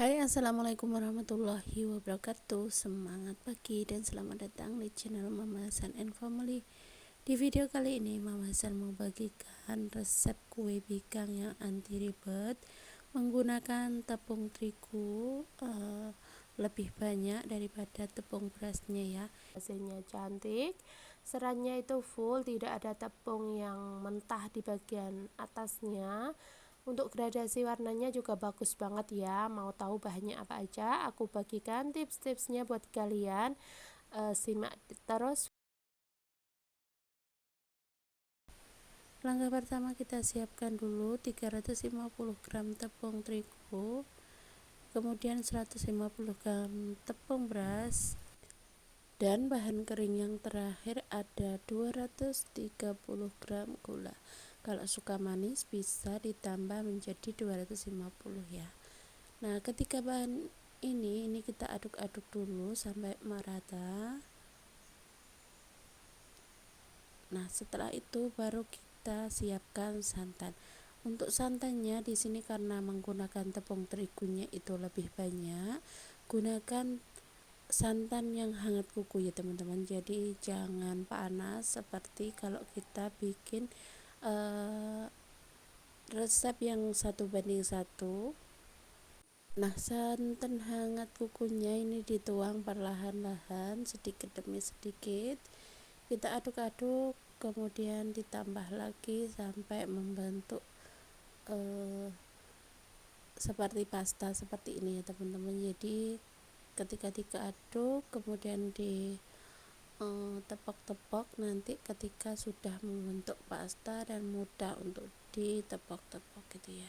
Hai, assalamualaikum warahmatullahi wabarakatuh. Semangat pagi dan selamat datang di channel Mama Hasan and Family. Di video kali ini Mama Hasan mau bagikan resep kue bikang yang anti ribet menggunakan tepung terigu lebih banyak daripada tepung berasnya ya. Hasilnya cantik, seratnya itu full, tidak ada tepung yang mentah di bagian atasnya. Untuk gradasi warnanya juga bagus banget ya. Mau tahu bahannya apa aja? Aku bagikan tips-tipsnya buat kalian. Simak terus. Langkah pertama, kita siapkan dulu 350 gram tepung terigu, kemudian 150 gram tepung beras, dan bahan kering yang terakhir ada 230 gram gula. Kalau suka manis bisa ditambah menjadi 250 ya. Nah, ketika bahan ini kita aduk-aduk dulu sampai merata. Nah, setelah itu baru kita siapkan santan. Untuk santannya di sini karena menggunakan tepung terigunya itu lebih banyak, gunakan santan yang hangat kuku ya teman-teman. Jadi jangan panas seperti kalau kita bikin resep yang 1:1. Nah, santan hangat kukunya ini dituang perlahan-lahan sedikit demi sedikit. Kita aduk-aduk, kemudian ditambah lagi sampai membentuk seperti pasta seperti ini ya teman-teman. Jadi ketika diaduk kemudian di tepok-tepok, nanti ketika sudah membentuk pasta dan mudah untuk ditepok-tepok gitu ya.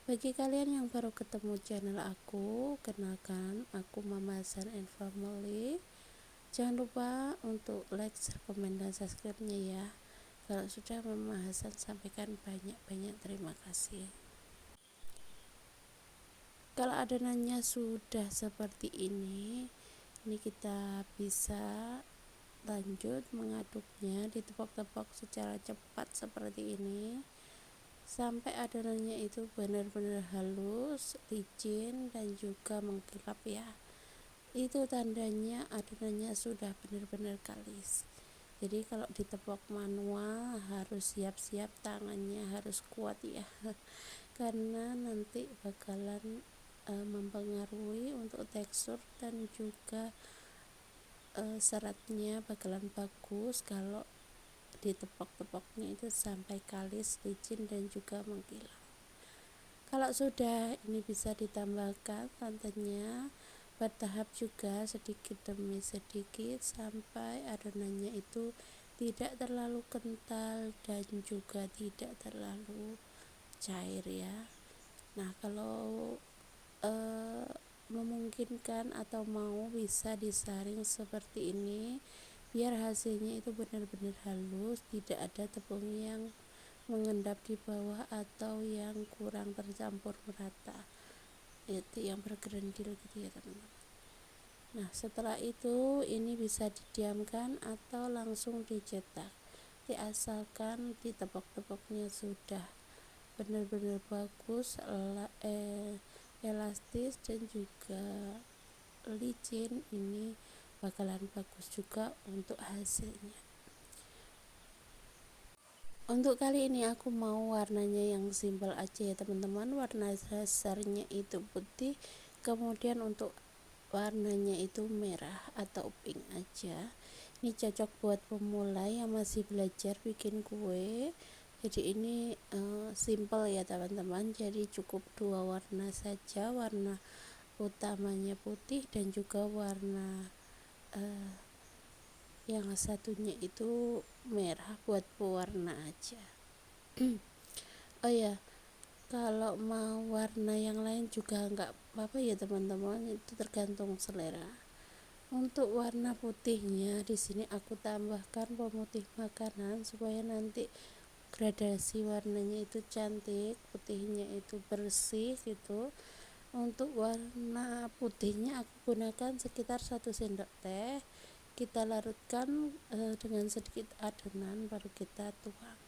Bagi kalian yang baru ketemu channel aku, kenalkan aku Mama Hasan and Family. Jangan lupa untuk like, komen, dan subscribe-nya ya. Kalau sudah Mama Hasan sampaikan banyak-banyak terima kasih. Kalau adonannya sudah seperti ini kita bisa lanjut mengaduknya, ditepok-tepok secara cepat seperti ini sampai adonannya itu benar-benar halus, licin, dan juga mengkilap ya. Itu tandanya adonannya sudah benar-benar kalis. Jadi kalau ditepok manual harus siap-siap, tangannya harus kuat ya karena nanti bakalan mempengaruhi untuk tekstur dan juga seratnya bakalan bagus kalau ditepok-tepoknya itu sampai kalis, licin, dan juga mengkilap. Kalau sudah ini bisa ditambahkan santannya bertahap juga sedikit demi sedikit sampai adonannya itu tidak terlalu kental dan juga tidak terlalu cair ya. Nah, kalau memungkinkan atau mau bisa disaring seperti ini biar hasilnya itu benar-benar halus, tidak ada tepung yang mengendap di bawah atau yang kurang tercampur merata, itu yang bergerendil gitu ya teman-teman. Nah, setelah itu ini bisa didiamkan atau langsung dicetak, asalkan ditepok-tepoknya sudah benar-benar bagus, elastis, dan juga licin, ini bakalan bagus juga untuk hasilnya. Untuk kali ini aku mau warnanya yang simple aja ya teman-teman. Warna dasarnya itu putih, kemudian untuk warnanya itu merah atau pink aja. Ini cocok buat pemula yang masih belajar bikin kue. Jadi ini simple ya teman-teman. Jadi cukup dua warna saja, warna utamanya putih dan juga warna yang satunya itu merah buat pewarna aja. Oh ya, kalau mau warna yang lain juga nggak apa-apa ya teman-teman, itu tergantung selera. Untuk warna putihnya di sini aku tambahkan pemutih makanan supaya nanti gradasi warnanya itu cantik, putihnya itu bersih gitu. Untuk warna putihnya aku gunakan sekitar 1 sendok teh. Kita larutkan dengan sedikit adonan baru kita tuang.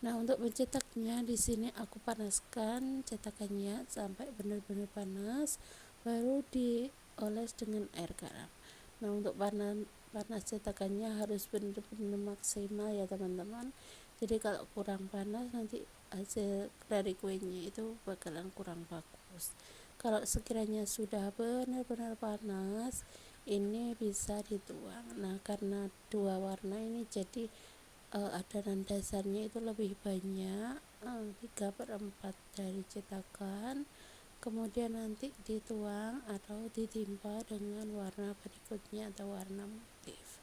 Nah, untuk mencetaknya di sini aku panaskan cetakannya sampai benar-benar panas, baru dioles dengan air garam. Nah, untuk panas cetakannya harus benar-benar maksimal ya teman-teman. Jadi kalau kurang panas nanti hasil dari kuenya itu bakalan kurang bagus. Kalau sekiranya sudah benar-benar panas, ini bisa dituang. Nah, karena dua warna ini jadi adonan dasarnya itu lebih banyak, 3/4 dari cetakan, kemudian nanti dituang atau ditimpa dengan warna berikutnya atau warna motif.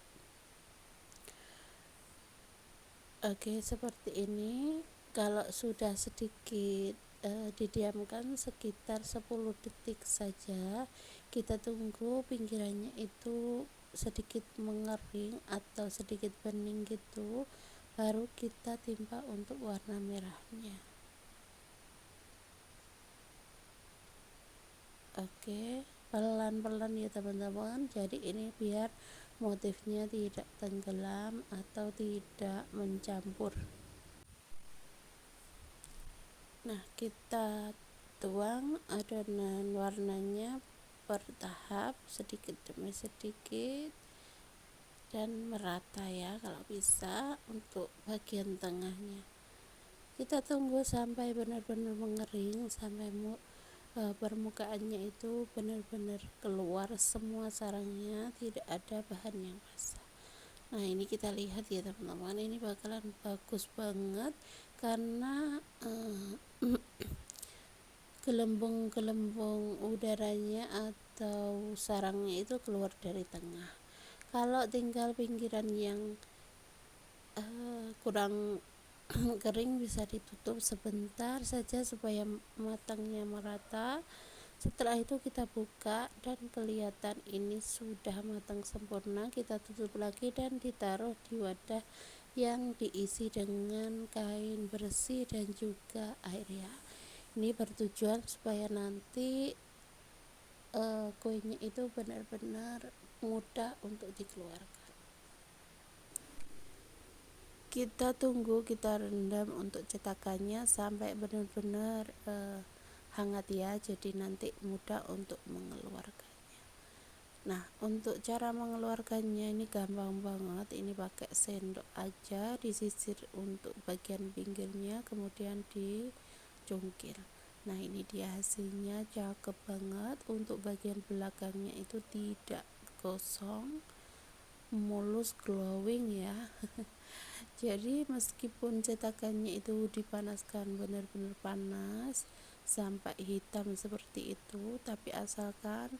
Oke, seperti ini. Kalau sudah sedikit didiamkan sekitar 10 detik saja, kita tunggu pinggirannya itu sedikit mengering atau sedikit bening gitu, baru kita timpa untuk warna merahnya. Oke, pelan-pelan ya teman-teman, jadi ini biar motifnya tidak tenggelam atau tidak mencampur. Nah, kita tuang adonan warnanya bertahap, sedikit demi sedikit dan merata ya kalau bisa. Untuk bagian tengahnya kita tunggu sampai benar-benar mengering, sampai permukaannya itu benar-benar keluar semua sarangnya, tidak ada bahan yang basah. Nah, ini kita lihat ya teman-teman, ini bakalan bagus banget karena gelembung-gelembung udaranya atau sarangnya itu keluar dari tengah. Kalau tinggal pinggiran yang kurang kering, bisa ditutup sebentar saja supaya matangnya merata. Setelah itu kita buka dan kelihatan ini sudah matang sempurna, kita tutup lagi dan ditaruh di wadah yang diisi dengan kain bersih dan juga air ya. Ini bertujuan supaya nanti kuenya itu benar-benar mudah untuk dikeluarkan. Kita tunggu, kita rendam untuk cetakannya sampai benar-benar hangat ya, jadi nanti mudah untuk mengeluarkannya. Nah, untuk cara mengeluarkannya ini gampang banget, ini pakai sendok aja, disisir untuk bagian pinggirnya kemudian dicungkil. Nah, ini dia hasilnya, cakep banget. Untuk bagian belakangnya itu tidak gosong, mulus, glowing ya. Jadi meskipun cetakannya itu dipanaskan benar-benar panas sampai hitam seperti itu, tapi asalkan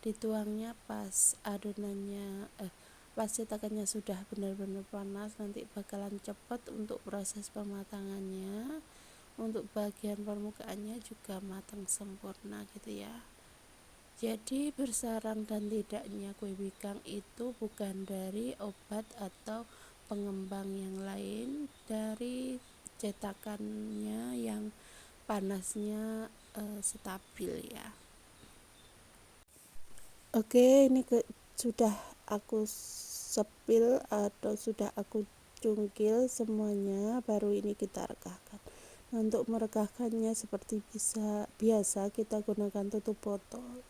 dituangnya pas adonannya pas cetakannya sudah benar-benar panas, nanti bakalan cepat untuk proses pematangannya. Untuk bagian permukaannya juga matang sempurna gitu ya. Jadi bersarang dan tidaknya kue bikang itu bukan dari obat atau pengembang yang lain, dari cetakannya yang panasnya stabil ya. Oke, ini sudah aku sepil atau sudah aku cungkil semuanya, baru ini kita rekahkan. Nah, untuk merekahkannya seperti biasa kita gunakan tutup botol,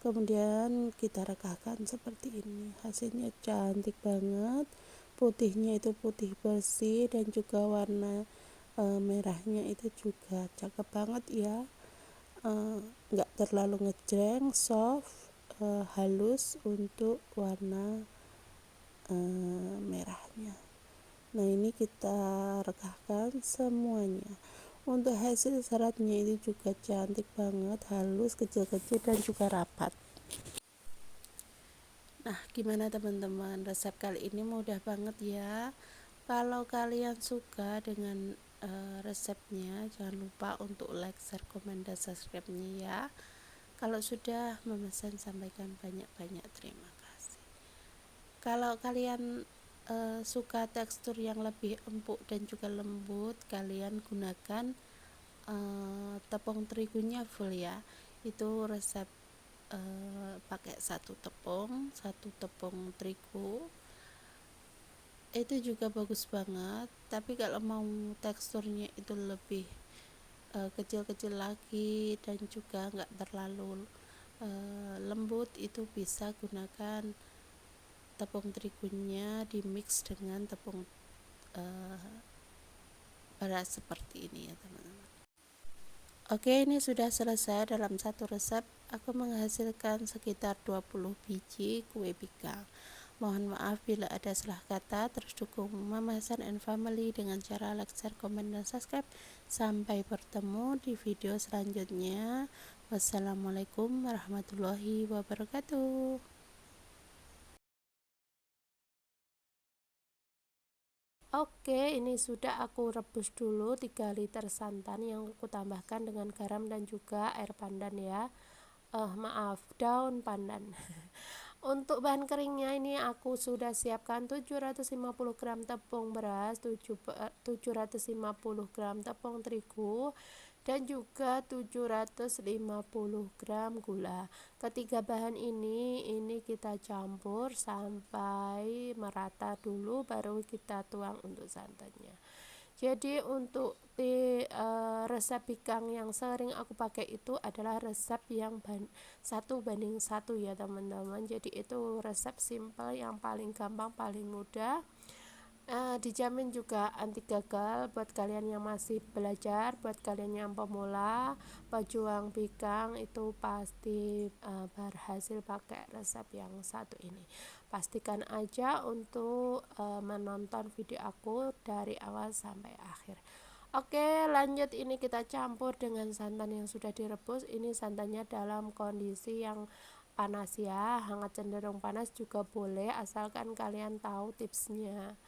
kemudian kita rekahkan seperti ini. Hasilnya cantik banget, putihnya itu putih bersih dan juga warna merahnya itu juga cakep banget ya. Nggak terlalu ngejreng, soft, halus untuk warna merahnya. Nah, ini kita rekahkan semuanya. Untuk hasil seratnya itu juga cantik banget, halus, kecil-kecil dan juga rapat. Nah, gimana teman-teman, resep kali ini mudah banget ya. Kalau kalian suka dengan resepnya, jangan lupa untuk like, share, komen, dan subscribe-nya ya. Kalau sudah memesan, sampaikan banyak-banyak terima kasih. Kalau kalian suka tekstur yang lebih empuk dan juga lembut, kalian gunakan tepung terigunya full ya. Itu resep pakai satu tepung terigu itu juga bagus banget. Tapi kalau mau teksturnya itu lebih kecil-kecil lagi dan juga nggak terlalu lembut, itu bisa gunakan tepung terigunya di mix dengan tepung beras seperti ini ya teman-teman. Oke, ini sudah selesai. Dalam satu resep aku menghasilkan sekitar 20 biji kue pika. Mohon maaf bila ada salah kata. Terus dukung Mama Hasan and Family dengan cara like, share, komen, dan subscribe. Sampai bertemu di video selanjutnya. Wassalamualaikum warahmatullahi wabarakatuh. Oke, ini sudah aku rebus dulu 3 liter santan yang aku tambahkan dengan garam dan juga air pandan ya. Maaf, daun pandan. Untuk bahan keringnya ini aku sudah siapkan 750 gram tepung beras, 750 gram tepung terigu, dan juga 750 gram gula. Ketiga bahan ini kita campur sampai merata dulu, baru kita tuang untuk santannya. Jadi untuk resep bikang yang sering aku pakai itu adalah resep yang 1:1 ya teman-teman. Jadi itu resep simple yang paling gampang, paling mudah. Dijamin juga anti gagal buat kalian yang masih belajar, buat kalian yang pemula, pejuang bikang itu pasti berhasil pakai resep yang satu ini. Pastikan aja untuk menonton video aku dari awal sampai akhir. Oke, lanjut, ini kita campur dengan santan yang sudah direbus. Ini santannya dalam kondisi yang panas ya, hangat cenderung panas juga boleh, asalkan kalian tahu tipsnya.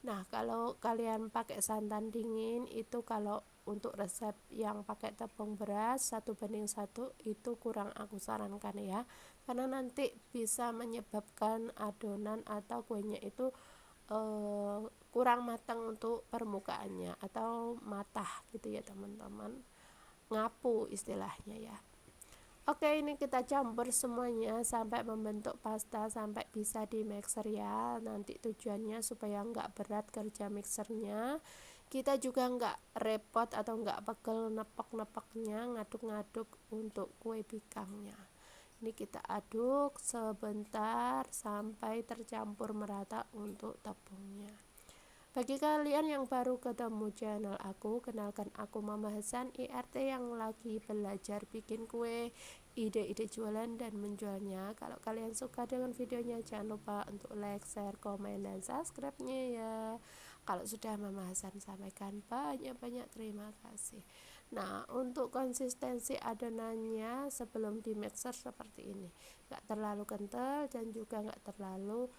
Nah, kalau kalian pakai santan dingin itu, kalau untuk resep yang pakai tepung beras 1:1 itu kurang aku sarankan ya, karena nanti bisa menyebabkan adonan atau kuenya itu kurang matang untuk permukaannya atau matah gitu ya teman-teman, ngapu istilahnya ya. Oke, ini kita campur semuanya sampai membentuk pasta, sampai bisa di mixer ya. Nanti tujuannya supaya nggak berat kerja mixernya, kita juga nggak repot atau nggak pegel nepek-nepeknya, ngaduk-ngaduk untuk kue bikangnya. Ini kita aduk sebentar sampai tercampur merata untuk tepungnya. Bagi kalian yang baru ketemu channel aku, kenalkan aku Mama Hasan IRT yang lagi belajar bikin kue, ide-ide jualan dan menjualnya. Kalau kalian suka dengan videonya, jangan lupa untuk like, share, komen, dan subscribe-nya ya. Kalau sudah Mama Hasan sampaikan, banyak-banyak terima kasih. Nah, untuk konsistensi adonannya sebelum di mixer seperti ini, nggak terlalu kental dan juga nggak terlalu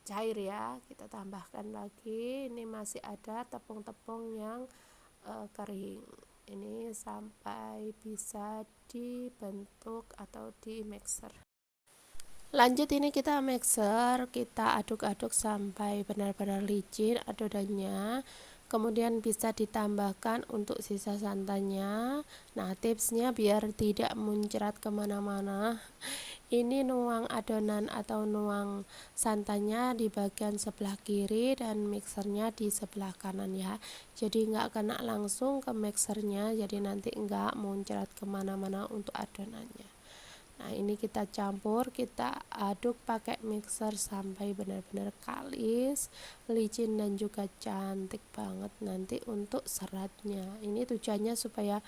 cair ya. Kita tambahkan lagi, ini masih ada tepung-tepung yang kering, ini sampai bisa dibentuk atau di mixer. Lanjut, ini kita mixer, kita aduk-aduk sampai benar-benar licin adonannya. Kemudian bisa ditambahkan untuk sisa santannya. Nah, tipsnya biar tidak muncrat kemana-mana, ini nuang adonan atau nuang santannya di bagian sebelah kiri dan mixernya di sebelah kanan ya. Jadi nggak kena langsung ke mixernya, jadi nanti nggak muncrat kemana-mana untuk adonannya. Nah, ini kita campur, kita aduk pakai mixer sampai benar-benar kalis, licin, dan juga cantik banget nanti untuk seratnya. Ini tujuannya supaya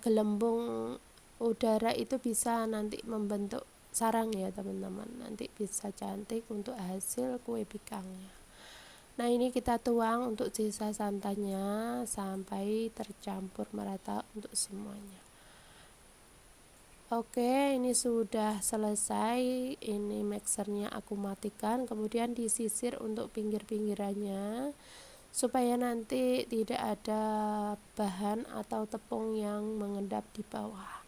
gelembung udara itu bisa nanti membentuk sarang ya teman-teman, nanti bisa cantik untuk hasil kue bikangnya. Nah, ini kita tuang untuk sisa santannya sampai tercampur merata untuk semuanya. Oke, ini sudah selesai. Ini mixernya aku matikan, kemudian disisir untuk pinggir-pinggirannya supaya nanti tidak ada bahan atau tepung yang mengendap di bawah.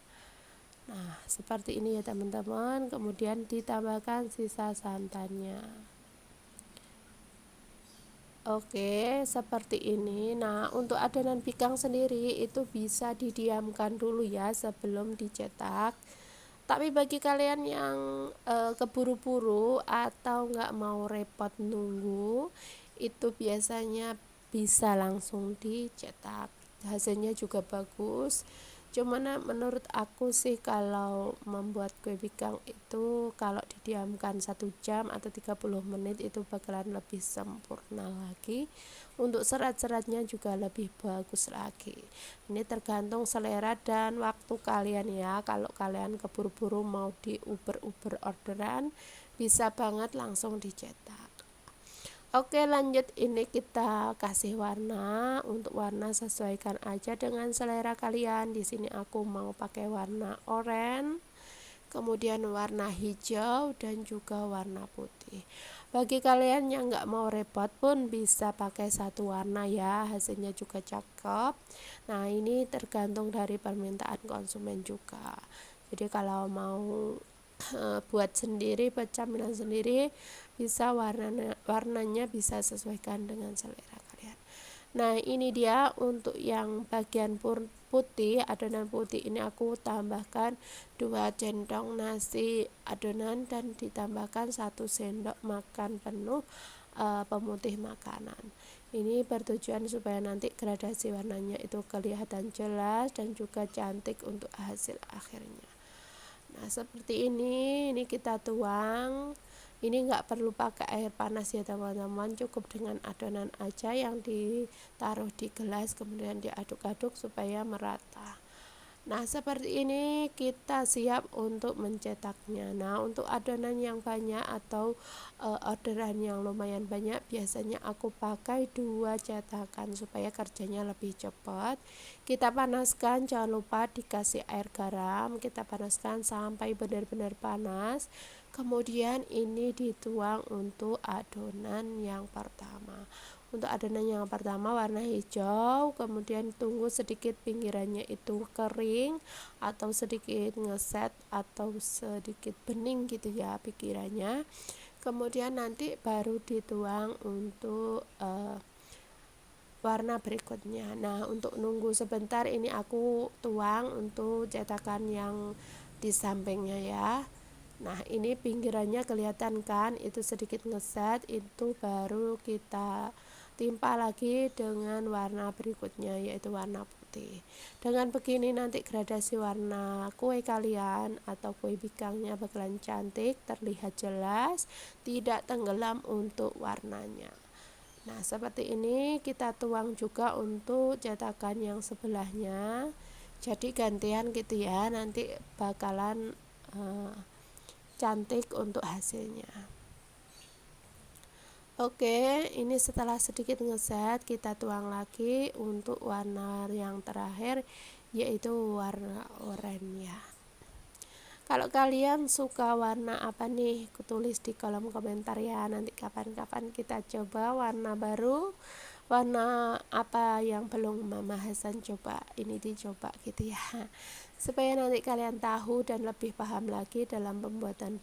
Nah, seperti ini ya teman-teman. Kemudian ditambahkan sisa santannya. Oke, seperti ini. Nah, untuk adonan bikang sendiri itu bisa didiamkan dulu ya sebelum dicetak. Tapi bagi kalian yang keburu-buru atau nggak mau repot nunggu, itu biasanya bisa langsung dicetak, hasilnya juga bagus. Cuman menurut aku sih kalau membuat kue bikang itu kalau didiamkan 1 jam atau 30 menit itu bakalan lebih sempurna lagi. Untuk serat-seratnya juga lebih bagus lagi. Ini tergantung selera dan waktu kalian ya. Kalau kalian keburu-buru mau di uber-uber orderan, bisa banget langsung dicetak. Oke, lanjut, ini kita kasih warna. Untuk warna sesuaikan aja dengan selera kalian. Di sini aku mau pakai warna oranye, kemudian warna hijau dan juga warna putih. Bagi kalian yang nggak mau repot pun bisa pakai satu warna ya, hasilnya juga cakep. Nah, ini tergantung dari permintaan konsumen juga. Jadi kalau mau buat sendiri, buat camilan sendiri, bisa warnanya bisa sesuaikan dengan selera kalian. Nah, ini dia untuk yang bagian putih, adonan putih ini aku tambahkan 2 centong nasi adonan dan ditambahkan 1 sendok makan penuh pemutih makanan. Ini bertujuan supaya nanti gradasi warnanya itu kelihatan jelas dan juga cantik untuk hasil akhirnya. Nah, seperti ini kita tuang. Ini nggak perlu pakai air panas ya teman-teman, cukup dengan adonan aja yang ditaruh di gelas kemudian diaduk-aduk supaya merata. Nah, seperti ini kita siap untuk mencetaknya. Nah, untuk adonan yang banyak atau orderan yang lumayan banyak, biasanya aku pakai 2 cetakan supaya kerjanya lebih cepat. Kita panaskan, jangan lupa dikasih air garam, kita panaskan sampai benar-benar panas. Kemudian ini dituang untuk adonan yang pertama. Untuk adonan yang pertama warna hijau, kemudian tunggu sedikit pinggirannya itu kering atau sedikit ngeset atau sedikit bening gitu ya pikirannya. Kemudian nanti baru dituang untuk warna berikutnya. Nah, untuk nunggu sebentar ini aku tuang untuk cetakan yang di sampingnya ya. Nah, ini pinggirannya kelihatan kan, itu sedikit ngeset, itu baru kita timpa lagi dengan warna berikutnya yaitu warna putih. Dengan begini nanti gradasi warna kue kalian atau kue bikangnya bakalan cantik, terlihat jelas, tidak tenggelam untuk warnanya. Nah, seperti ini kita tuang juga untuk cetakan yang sebelahnya. Jadi gantian gitu ya, nanti bakalan cantik untuk hasilnya. Oke, ini setelah sedikit ngeset kita tuang lagi untuk warna yang terakhir yaitu warna oranye ya. Kalau kalian suka warna apa nih, tulis di kolom komentar ya. Nanti kapan-kapan kita coba warna baru, warna apa yang belum Mama Hasan coba, ini dicoba gitu ya. Supaya nanti kalian tahu dan lebih paham lagi dalam pembuatan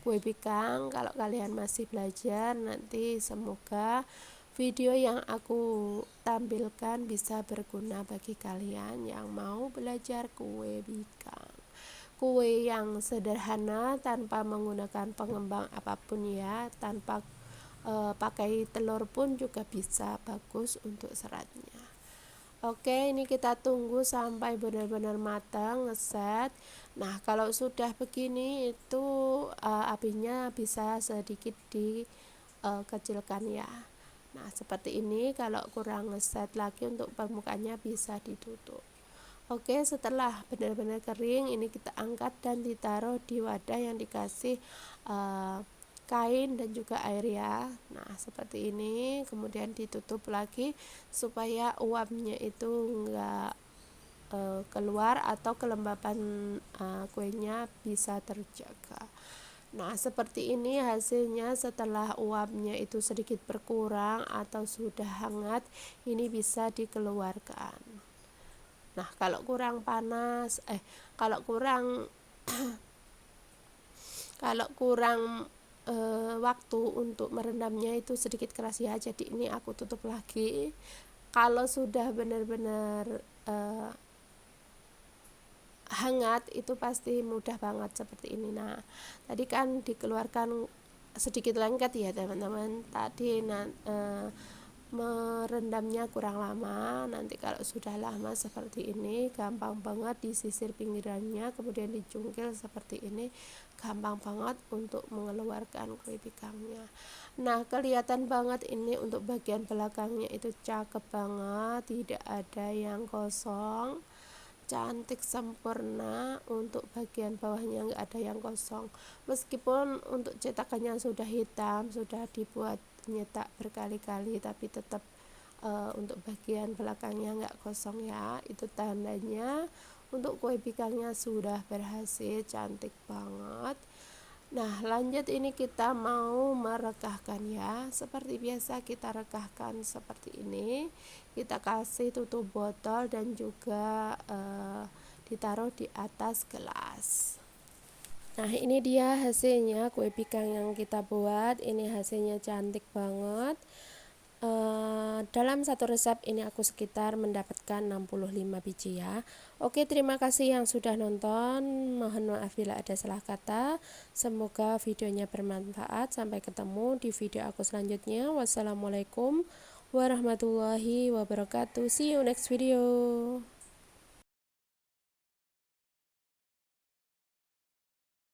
kue bikang. Kalau kalian masih belajar, nanti semoga video yang aku tampilkan bisa berguna bagi kalian yang mau belajar kue bikang. Kue yang sederhana tanpa menggunakan pengembang apapun ya, tanpa pakai telur pun juga bisa bagus untuk seratnya. Oke, ini kita tunggu sampai benar-benar matang, ngeset. Nah, kalau sudah begini itu apinya bisa sedikit dikecilkan ya. Nah, seperti ini. Kalau kurang ngeset lagi untuk permukaannya bisa ditutup. Oke, setelah benar-benar kering ini kita angkat dan ditaruh di wadah yang dikasih kain dan juga air ya. Nah, seperti ini, kemudian ditutup lagi supaya uapnya itu enggak keluar atau kelembapan kuenya bisa terjaga. Nah, seperti ini hasilnya setelah uapnya itu sedikit berkurang atau sudah hangat, ini bisa dikeluarkan. Nah, kalau kurang panas, kalau kurang waktu untuk merendamnya itu sedikit keras ya, jadi ini aku tutup lagi. Kalau sudah benar-benar hangat itu pasti mudah banget seperti ini. Nah, tadi kan dikeluarkan sedikit lengket ya teman-teman. Tadi merendamnya kurang lama. Nanti kalau sudah lama seperti ini gampang banget disisir pinggirannya, kemudian dicungkil seperti ini, gampang banget untuk mengeluarkan kue pikangnya. Nah, kelihatan banget ini untuk bagian belakangnya itu cakep banget, tidak ada yang kosong, cantik sempurna. Untuk bagian bawahnya nggak ada yang kosong, meskipun untuk cetakannya sudah hitam, sudah dibuat nyetak berkali-kali, tapi tetap untuk bagian belakangnya nggak kosong ya. Itu tandanya untuk kue pikangnya sudah berhasil, cantik banget. Nah, lanjut ini kita mau merekahkan ya. Seperti biasa kita rekahkan seperti ini. Kita kasih tutup botol dan juga ditaruh di atas gelas. Nah, ini dia hasilnya kue pikang yang kita buat. Ini hasilnya cantik banget. Dalam satu resep ini aku sekitar mendapatkan 65 biji ya. Oke, terima kasih yang sudah nonton. Mohon maaf bila ada salah kata. Semoga videonya bermanfaat. Sampai ketemu di video aku selanjutnya. Wassalamualaikum warahmatullahi wabarakatuh. See you next video.